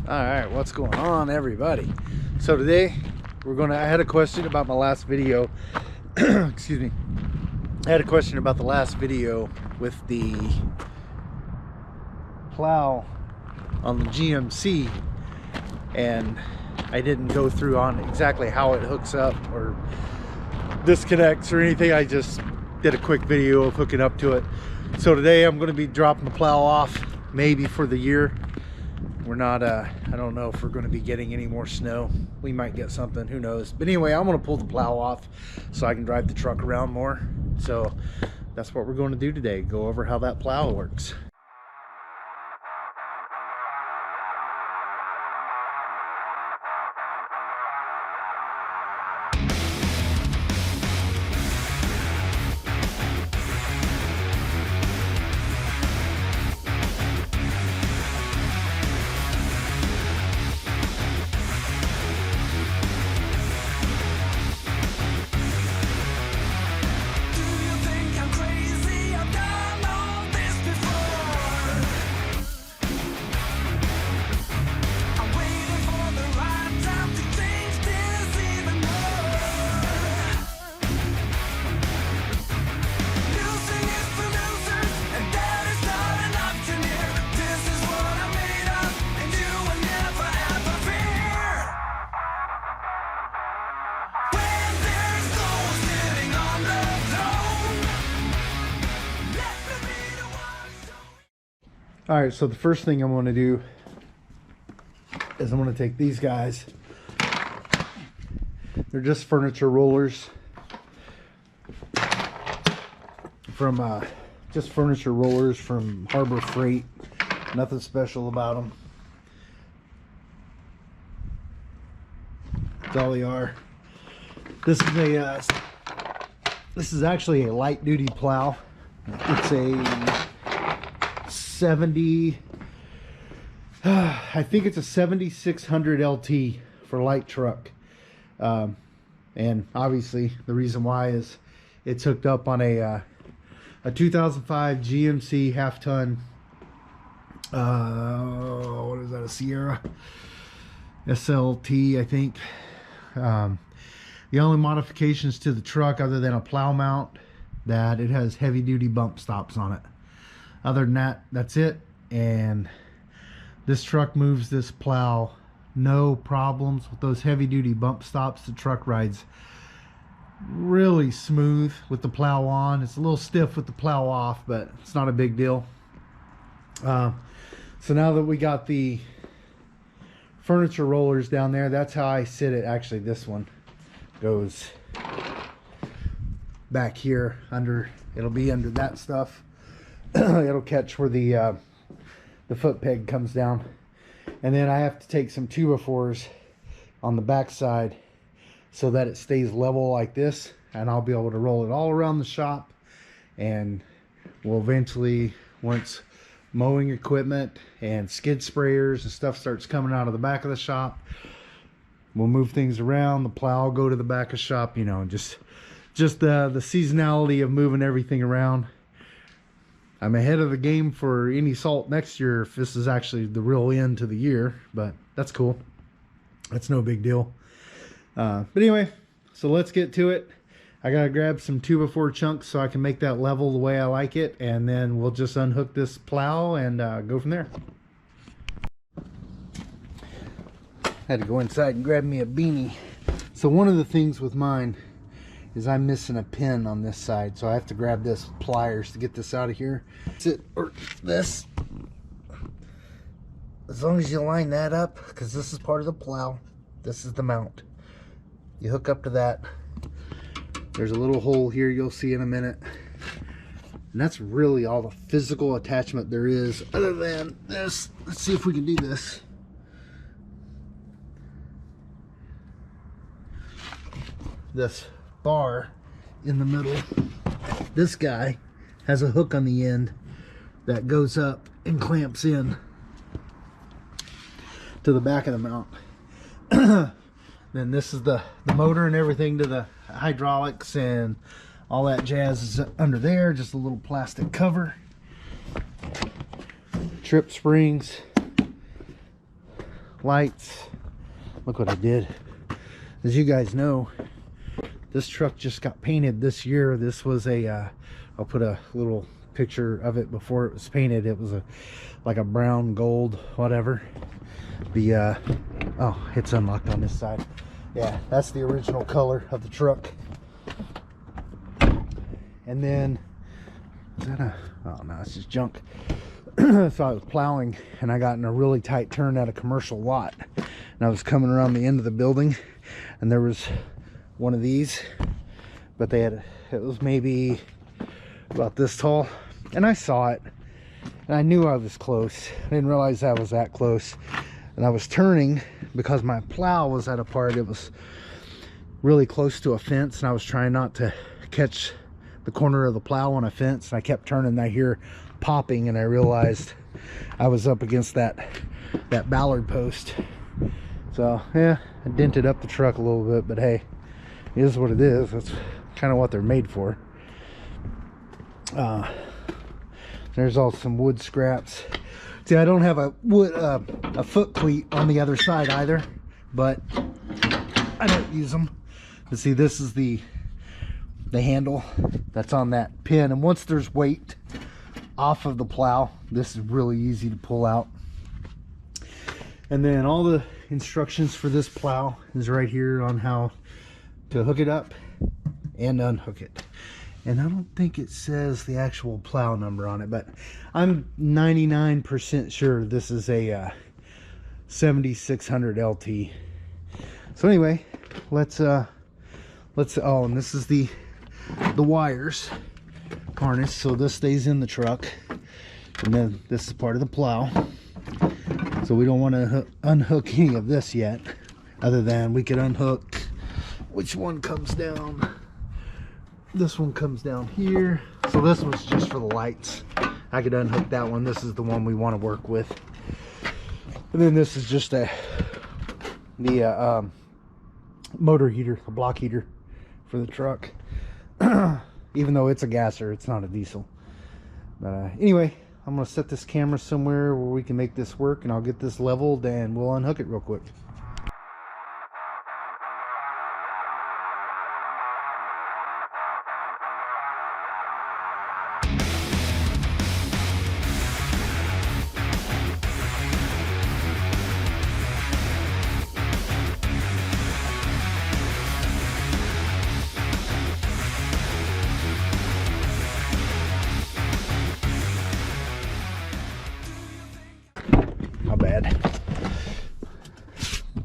All right, what's going on, everybody? So today I had a question about my last video. Excuse me. I had a question about the last video with the plow on the GMC, and I didn't go through on exactly how it hooks up or disconnects or anything. I just did a quick video of hooking up to it. So today I'm going to be dropping the plow off, maybe for the year. We're not I don't know if we're going to be getting any more snow. We might get something, who knows. But anyway, I'm going to pull the plow off so I can drive the truck around more. So that's what we're going to do today, go over how that plow works. All right, so the first thing I'm going to do is I'm going to take these guys. They're just furniture rollers from just furniture rollers from Harbor Freight. Nothing special about them. That's all they are. This is actually a light duty plow. It's a 70, I think it's a 7600 LT for light truck, and obviously the reason why is it's hooked up on a 2005 GMC half-ton, what is that, a Sierra SLT, I think. The only modifications to the truck, other than a plow mount, that it has heavy duty bump stops on it. Other than that, that's it. And this truck moves this plow no problems with those heavy duty bump stops. The truck rides really smooth with the plow on. It's a little stiff with the plow off, but it's not a big deal. So now that we got the furniture rollers down there, that's how I sit it. Actually, this one goes back here under, it'll be under that stuff. It'll catch where the foot peg comes down, and then I have to take some 2x4s on the back side so that it stays level like this, and I'll be able to roll it all around the shop. And we'll eventually, once mowing equipment and skid sprayers and stuff starts coming out of the back of the shop, we'll move things around. The plow will go to the back of the shop, you know, just the seasonality of moving everything around. I'm ahead of the game for any salt next year if this is actually the real end to the year, but that's cool. That's no big deal. But anyway, so let's get to it. I gotta grab some 2x4 chunks so I can make that level the way I like it, and then we'll just unhook this plow and go from there. Had to go inside and grab me a beanie. So one of the things with mine is I'm missing a pin on this side, so I have to grab this with pliers to get this out of here. That's it, or this. As long as you line that up, because this is part of the plow, this is the mount. You hook up to that. There's a little hole here you'll see in a minute. And that's really all the physical attachment there is, other than this. Let's see if we can do this. This bar in the middle, this guy has a hook on the end that goes up and clamps in to the back of the mount. Then this is the motor and everything to the hydraulics and all that jazz is under there. Just a little plastic cover, trip springs, lights. Look what I did. As you guys know, this truck just got painted this year. This was a I'll put a little picture of it before it was painted. It was like a brown gold whatever. The oh, it's unlocked on this side. Yeah, that's the original color of the truck. And then, is that a, oh no, it's just junk. So I was plowing and I got in a really tight turn at a commercial lot, and I was coming around the end of the building, and there was one of these, but they had, it was maybe about this tall, and I saw it and I knew I was close. I didn't realize I was that close, and I was turning because my plow was at a part, it was really close to a fence, and I was trying not to catch the corner of the plow on a fence, and I kept turning, and I hear popping, and I realized I was up against that ballard post. So yeah, I dented up the truck a little bit, but hey, it is what it is. That's kind of what they're made for. There's also some wood scraps. See, I don't have a wood a foot cleat on the other side either, but I don't use them. But see, this is the handle that's on that pin, and once there's weight off of the plow, this is really easy to pull out. And then all the instructions for this plow is right here on how to hook it up and unhook it. And I don't think it says the actual plow number on it, but I'm 99% sure this is a 7600 LT. So anyway, let's oh, and this is the wires harness, so this stays in the truck, and then this is part of the plow. So we don't want to unhook any of this yet, other than we could unhook, which one comes down, this one comes down here. So this one's just for the lights. I could unhook that one. This is the one we want to work with. And then this is just the motor heater, the block heater for the truck. Even though it's a gasser, it's not a diesel. But anyway, I'm going to set this camera somewhere where we can make this work, and I'll get this leveled and we'll unhook it real quick.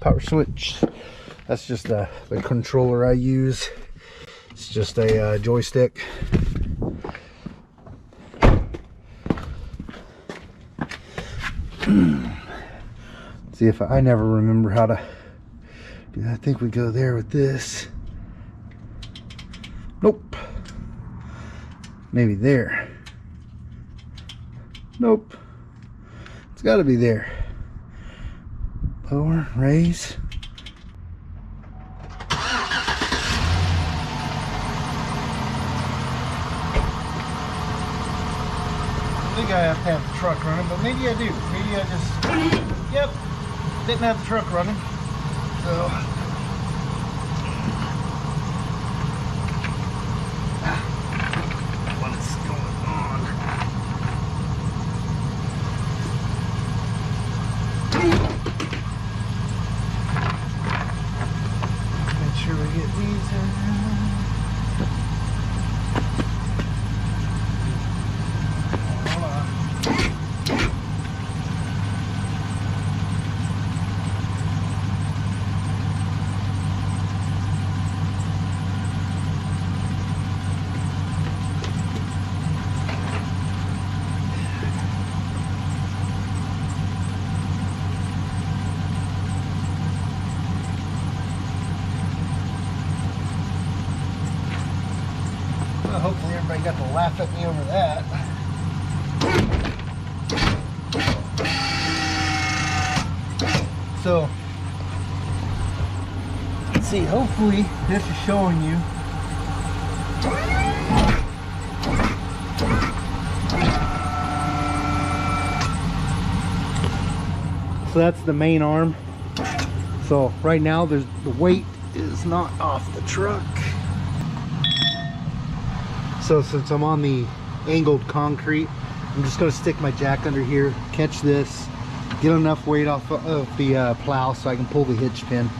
Power switch, that's just the controller I use. It's just a joystick. See, if I never remember how to do that. I think we go there with this. Nope. Maybe there. Nope. It's got to be there. Lower, raise. I think I have to have the truck running, but maybe I do. Maybe I just, yep, didn't have the truck running. So, what's going on? Make sure we get these in. Hopefully everybody got to laugh at me over that. So, let's see, hopefully this is showing you. So that's the main arm. So right now the weight is not off the truck. So since I'm on the angled concrete, I'm just going to stick my jack under here, catch this, get enough weight off of the plow so I can pull the hitch pin.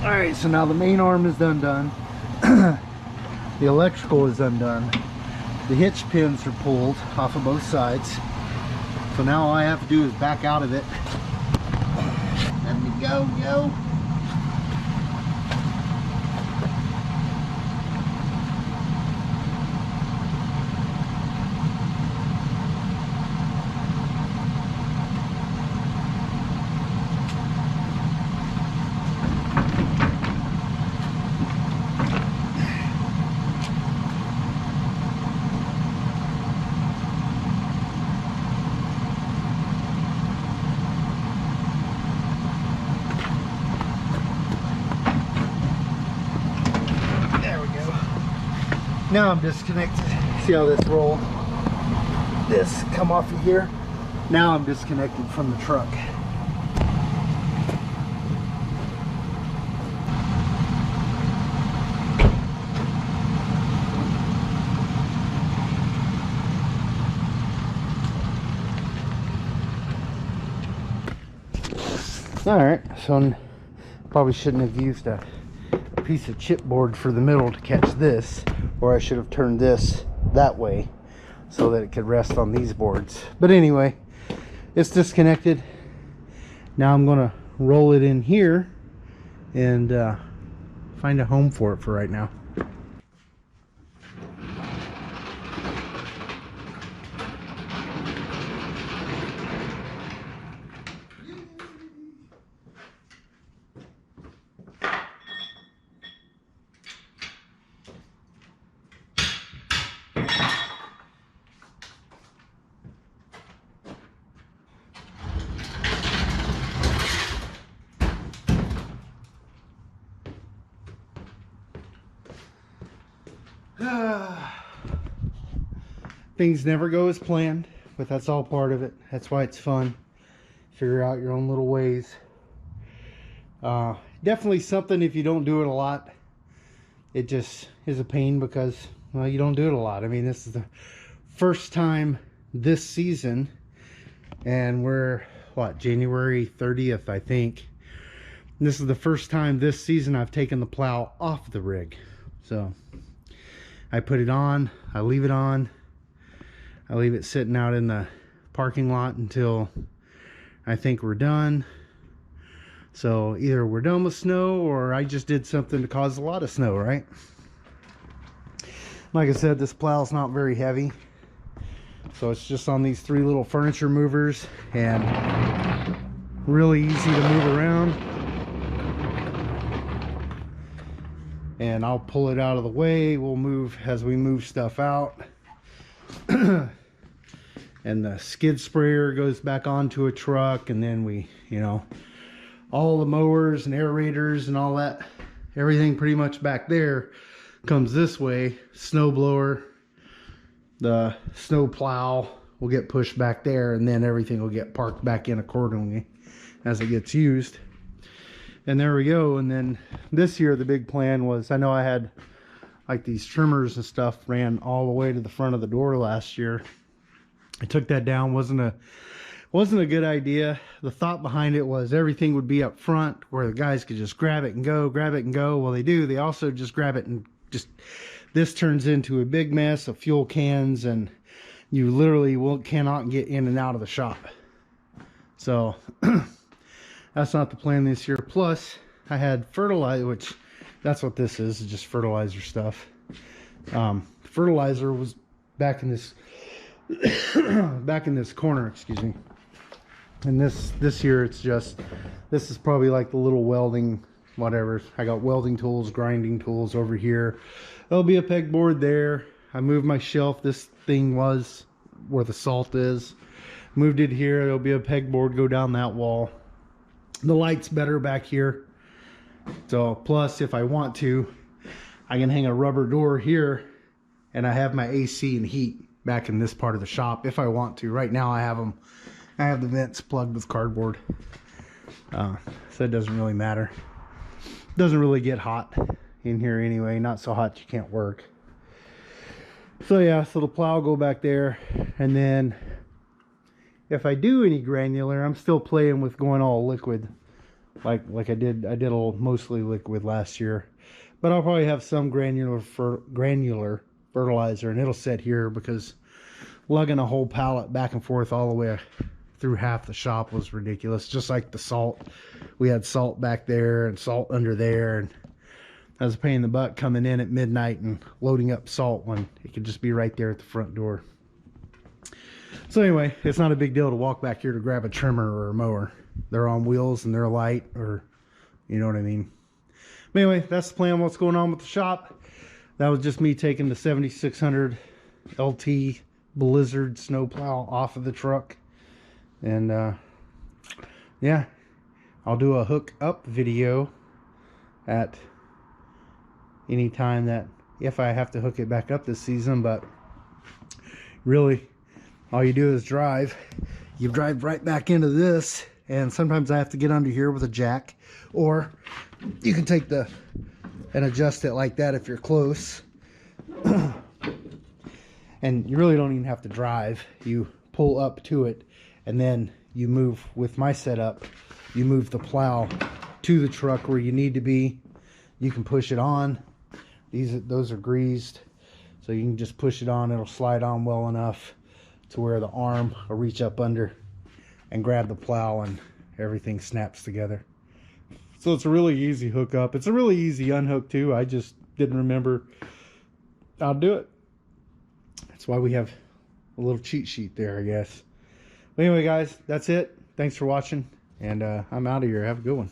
Alright, so now the main arm is undone. The electrical is undone. The hitch pins are pulled off of both sides. So now all I have to do is back out of it. Let me go. Now I'm disconnected. See how this roll, this come off of here? Now I'm disconnected from the truck. Alright, so probably shouldn't have used a piece of chipboard for the middle to catch this, or I should have turned this that way so that it could rest on these boards. But anyway, it's disconnected. Now I'm gonna roll it in here and find a home for it for right now. Things never go as planned, but that's all part of it. That's why it's fun. Figure out your own little ways. Definitely something, if you don't do it a lot, it just is a pain because, well, you don't do it a lot. I mean, this is the first time this season, and we're, what, January 30th, I think. And this is the first time this season I've taken the plow off the rig. So I put it on, I leave it on, I leave it sitting out in the parking lot until I think we're done. So either we're done with snow or I just did something to cause a lot of snow, right? Like I said, this plow is not very heavy. So it's just on these three little furniture movers and really easy to move around. And I'll pull it out of the way. We'll move as we move stuff out. And the skid sprayer goes back onto a truck, and then we, you know, all the mowers and aerators and all that, everything pretty much back there comes this way. Snow blower, the snow plow will get pushed back there, and then everything will get parked back in accordingly as it gets used. And there we go. And then this year the big plan was, I know I had like these trimmers and stuff ran all the way to the front of the door last year. I took that down. Wasn't a good idea. The thought behind it was everything would be up front where the guys could just grab it and go. Well, they do. They also just grab it and just this turns into a big mess of fuel cans, and you literally cannot get in and out of the shop. So that's not the plan this year. Plus I had fertilizer, which that's what this is, just fertilizer stuff. Fertilizer was back in this back in this corner, excuse me. And this year it's just, this is probably like the little welding whatever. I got welding tools, grinding tools over here. There'll be a pegboard there. I moved my shelf. This thing was where the salt is. Moved it here. There'll be a pegboard go down that wall. The light's better back here. So plus, if I want to, I can hang a rubber door here, and I have my AC and heat back in this part of the shop if I want to. Right now I have the vents plugged with cardboard. So it doesn't really matter. Doesn't really get hot in here anyway. Not so hot you can't work. So yeah, so the plow will go back there, and then if I do any granular, I'm still playing with going all liquid, like I did all mostly liquid last year. But I'll probably have some granular fertilizer, and it'll sit here because lugging a whole pallet back and forth all the way through half the shop was ridiculous. Just like the salt, we had salt back there and salt under there, and I was a pain in the butt coming in at midnight and loading up salt when it could just be right there at the front door. So anyway, it's not a big deal to walk back here to grab a trimmer or a mower. They're on wheels and they're light, or you know what I mean. But anyway, that's the plan. What's going on with the shop? That was just me taking the 7600 LT Blizzard snowplow off of the truck. And yeah, I'll do a hook up video at any time that, if I have to hook it back up this season. But really, all you do is drive. You drive right back into this, and sometimes I have to get under here with a jack, or you can take and adjust it like that if you're close. And you really don't even have to drive. You pull up to it, and then you move, with my setup, you move the plow to the truck where you need to be. You can push it on. Those are greased, so you can just push it on. It'll slide on well enough to where the arm will reach up under and grab the plow, and everything snaps together. So it's a really easy hookup. It's a really easy unhook too. I just didn't remember how to do it. That's why we have a little cheat sheet there, I guess. But anyway, guys, that's it. Thanks for watching, and I'm out of here. Have a good one.